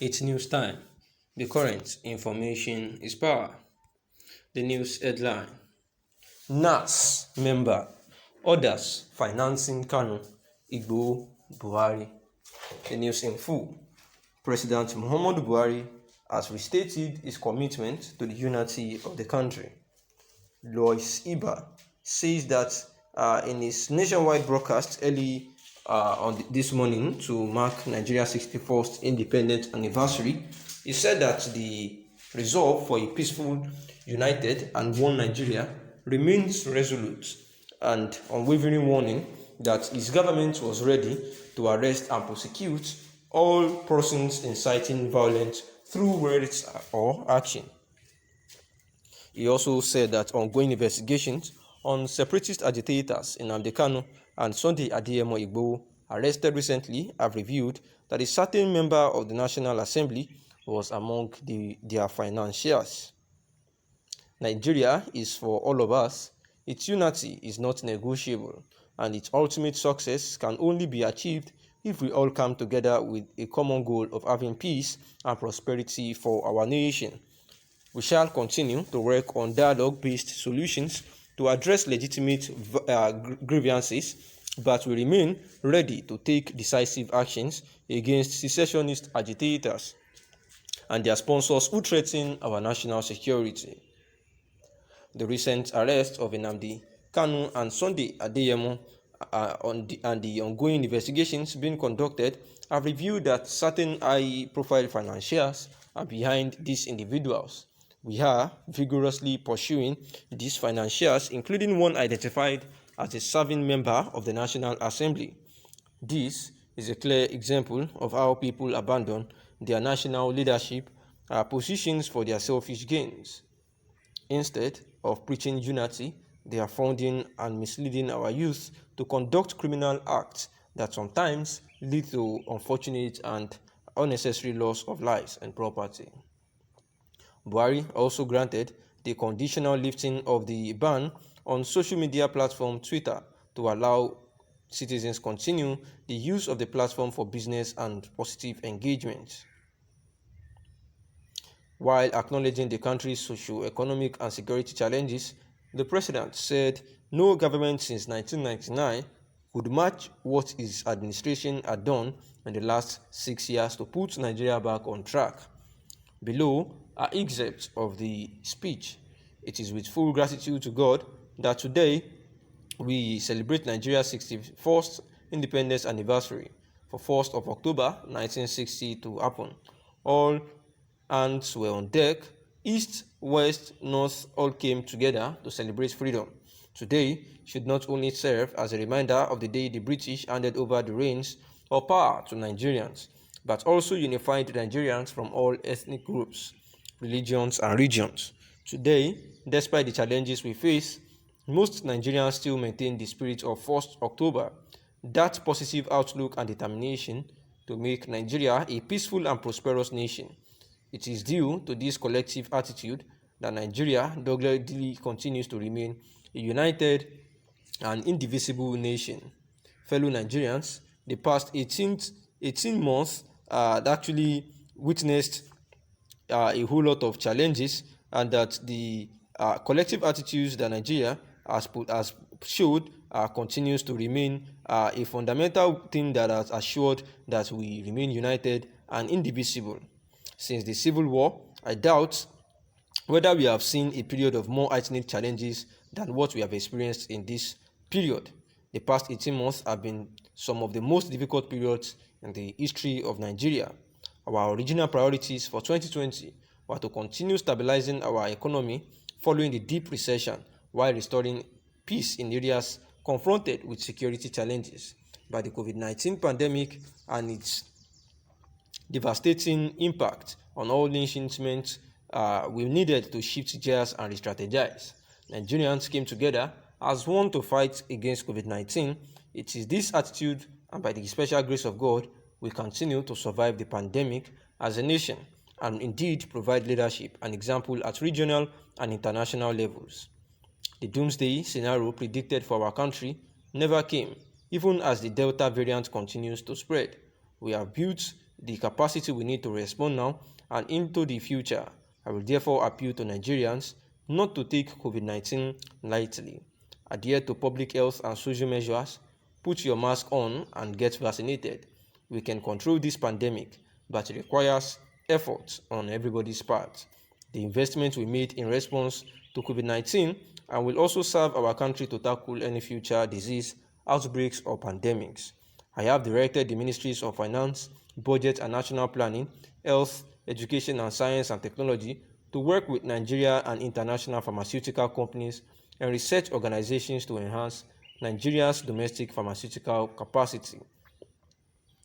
It's news time. The current information is power. The news headline: Nass member orders financing Kanu, Igboho, Buhari. The news in full. President Muhammadu Buhari has restated his commitment to the unity of the country. Lois Iba says that in his nationwide broadcast early this morning to mark Nigeria's 61st independence anniversary, he said that the resolve for a peaceful, united, and one Nigeria remains resolute, and unwavering warning that his government was ready to arrest and prosecute all persons inciting violence through words or action. He also said that ongoing investigations on separatist agitators in Nnamdi Kanu and Sunday Igboho, arrested recently, have revealed that a certain member of the National Assembly was among their financiers. Nigeria is for all of us. Its unity is not negotiable, and its ultimate success can only be achieved if we all come together with a common goal of having peace and prosperity for our nation. We shall continue to work on dialogue-based solutions to address legitimate grievances, but we remain ready to take decisive actions against secessionist agitators and their sponsors who threaten our national security. The recent arrest of Nnamdi, Kanu, and Sunday Adeyemo and the ongoing investigations being conducted have revealed that certain high-profile financiers are behind these individuals. We are vigorously pursuing these financiers, including one identified as a serving member of the National Assembly. This is a clear example of how people abandon their national leadership positions for their selfish gains. Instead of preaching unity, they are funding and misleading our youth to conduct criminal acts that sometimes lead to unfortunate and unnecessary loss of lives and property. Buhari also granted the conditional lifting of the ban on social media platform Twitter to allow citizens continue the use of the platform for business and positive engagement. While acknowledging the country's socio-economic and security challenges, the president said no government since 1999 could match what his administration had done in the last 6 years to put Nigeria back on track. Below are excerpts of the speech. It is with full gratitude to God that today we celebrate Nigeria's 61st independence anniversary for 1st of October 1960 to happen. All hands were on deck. East, West, North all came together to celebrate freedom. Today should not only serve as a reminder of the day the British handed over the reins of power to Nigerians, but also unified Nigerians from all ethnic groups, religions, and regions. Today, despite the challenges we face, most Nigerians still maintain the spirit of 1st October, that positive outlook and determination to make Nigeria a peaceful and prosperous nation. It is due to this collective attitude that Nigeria doggedly continues to remain a united and indivisible nation. Fellow Nigerians, the past 18 months actually witnessed a whole lot of challenges, and that the collective attitudes that Nigeria has showed continues to remain a fundamental thing that has assured that we remain united and indivisible. Since the Civil War, I doubt whether we have seen a period of more heightened challenges than what we have experienced in this period. The past 18 months have been some of the most difficult periods in the history of Nigeria. Our original priorities for 2020 were to continue stabilizing our economy following the deep recession while restoring peace in areas confronted with security challenges by the COVID-19 pandemic and its devastating impact on all nations meant we needed to shift gears and re-strategize. Nigerians came together as one to fight against COVID-19. It is this attitude, and by the special grace of God, we continue to survive the pandemic as a nation and indeed provide leadership and example at regional and international levels. The doomsday scenario predicted for our country never came, even as the Delta variant continues to spread. We have built the capacity we need to respond now and into the future. I will therefore appeal to Nigerians not to take COVID-19 lightly. Adhere to public health and social measures, put your mask on and get vaccinated. We can control this pandemic, but it requires effort on everybody's part. The investment we made in response to COVID-19 and will also serve our country to tackle any future disease, outbreaks, or pandemics. I have directed the Ministries of Finance, Budget and National Planning, Health, Education and Science and Technology to work with Nigeria and international pharmaceutical companies and research organizations to enhance Nigeria's domestic pharmaceutical capacity.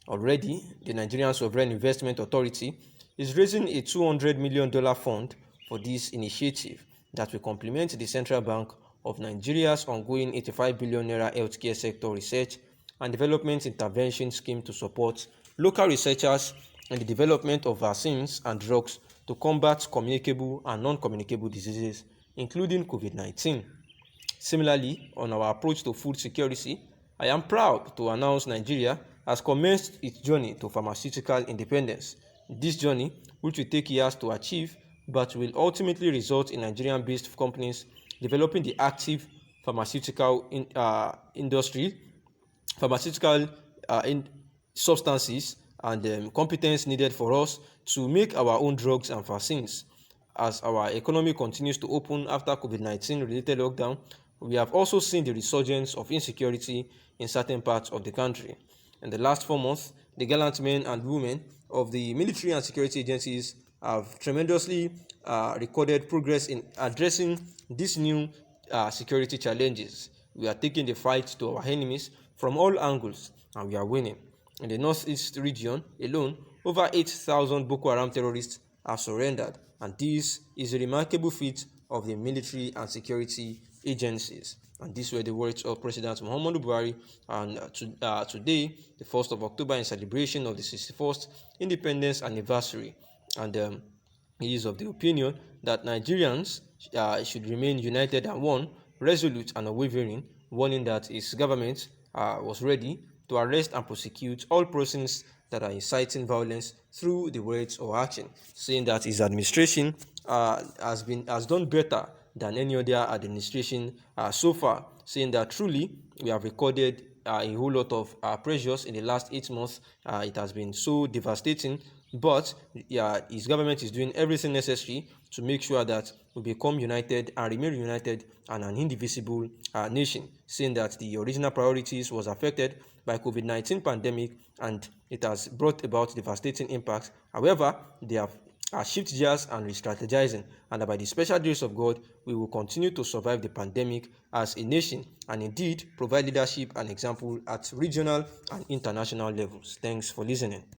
Already, the Nigerian Sovereign Investment Authority is raising a $200 million fund for this initiative that will complement the Central Bank of Nigeria's ongoing 85 billion naira healthcare sector research and development intervention scheme to support local researchers in the development of vaccines and drugs to combat communicable and non-communicable diseases, including COVID-19. Similarly, on our approach to food security, I am proud to announce Nigeria has commenced its journey to pharmaceutical independence. This journey, which will take years to achieve, but will ultimately result in Nigerian-based companies developing the active pharmaceutical industry, pharmaceutical substances, and competence needed for us to make our own drugs and vaccines. As our economy continues to open after COVID-19 related lockdown, we have also seen the resurgence of insecurity in certain parts of the country. In the last 4 months, the gallant men and women of the military and security agencies have tremendously recorded progress in addressing these new security challenges. We are taking the fight to our enemies from all angles, and we are winning. In the northeast region alone, over 8,000 Boko Haram terrorists have surrendered, and this is a remarkable feat of the military and security agencies. And these were the words of President Muhammadu Buhari. And today, the 1st of October, in celebration of the 61st independence anniversary. And he is of the opinion that Nigerians should remain united and one, resolute and unwavering, warning that his government was ready to arrest and prosecute all persons that are inciting violence through the words or action, saying that his administration has done better than any other administration so far, saying that truly we have recorded a whole lot of pressures in the last 8 months. It has been so devastating, but his government is doing everything necessary to make sure that we become united and remain united and an indivisible nation, saying that the original priorities was affected by COVID-19 pandemic and it has brought about devastating impacts. However, they have shift gears and re-strategizing, and that by the special grace of God, we will continue to survive the pandemic as a nation and indeed provide leadership and example at regional and international levels. Thanks for listening.